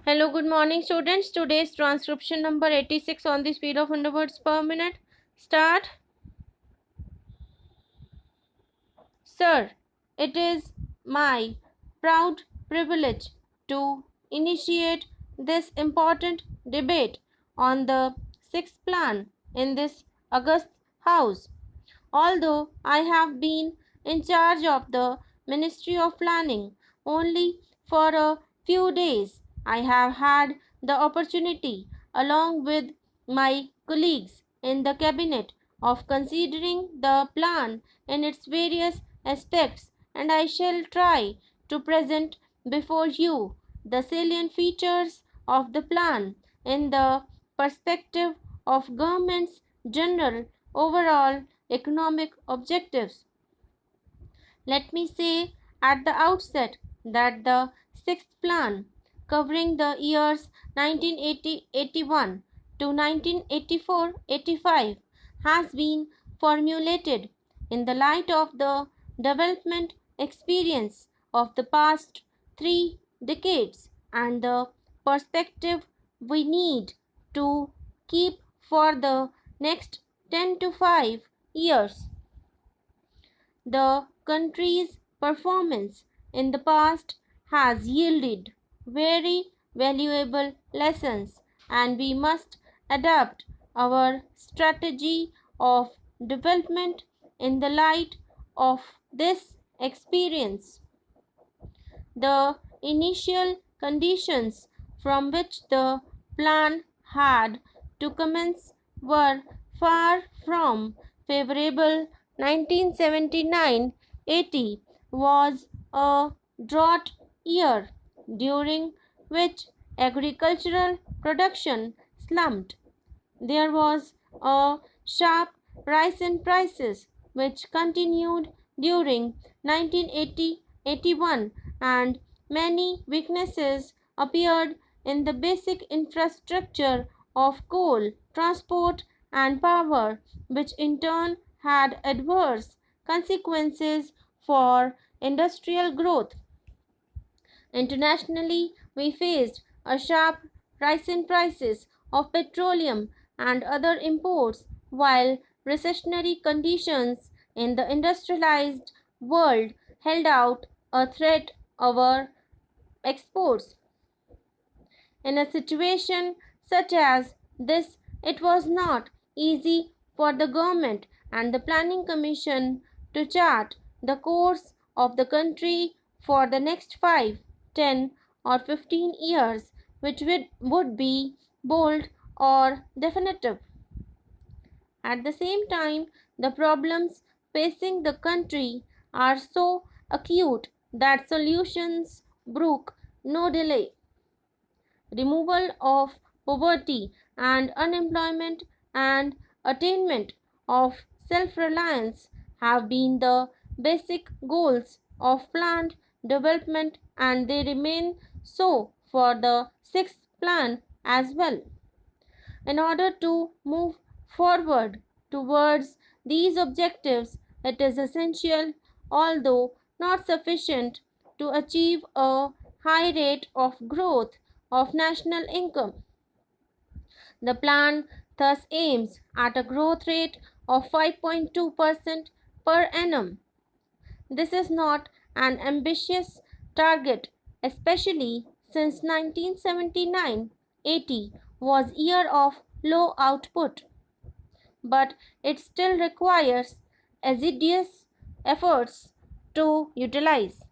Hello, good morning, students. Today's transcription number 86 on the speed of 100 words per minute. Start. Sir, it is my proud privilege to initiate this important debate on the sixth plan in this august House. Although I have been in charge of the Ministry of Planning only for a few days, I have had the opportunity, along with my colleagues in the Cabinet, of considering the plan in its various aspects, and I shall try to present before you the salient features of the plan in the perspective of government's general overall economic objectives. Let me say at the outset that the sixth plan, covering the years 1980-81 to 1984-85, has been formulated in the light of the development experience of the past 3 decades and the perspective we need to keep for the next 10 to 5 years. The country's performance in the past has yielded very valuable lessons, and we must adapt our strategy of development in the light of this experience. The initial conditions from which the plan had to commence were far from favorable. 1979-80 was a drought year during which agricultural production slumped. There was a sharp rise in prices which continued during 1980-81, and many weaknesses appeared in the basic infrastructure of coal, transport and power, which in turn had adverse consequences for industrial growth. Internationally, we faced a sharp rise in prices of petroleum and other imports, while recessionary conditions in the industrialized world held out a threat over exports. In a situation such as this, it was not easy for the government and the Planning Commission to chart the course of the country for the next 5, 10, or 15 years, which would be bold or definitive. At the same time, the problems facing the country are so acute that solutions brook no delay. Removal of poverty and unemployment and attainment of self-reliance have been the basic goals of planned development, and they remain so for the sixth plan as well. In order to move forward towards these objectives, it is essential, although not sufficient, to achieve a high rate of growth of national income. The plan thus aims at a growth rate of 5.2% per annum. This is not an ambitious target, especially since 1979-80 was year of low output, but it still requires assiduous efforts to utilize.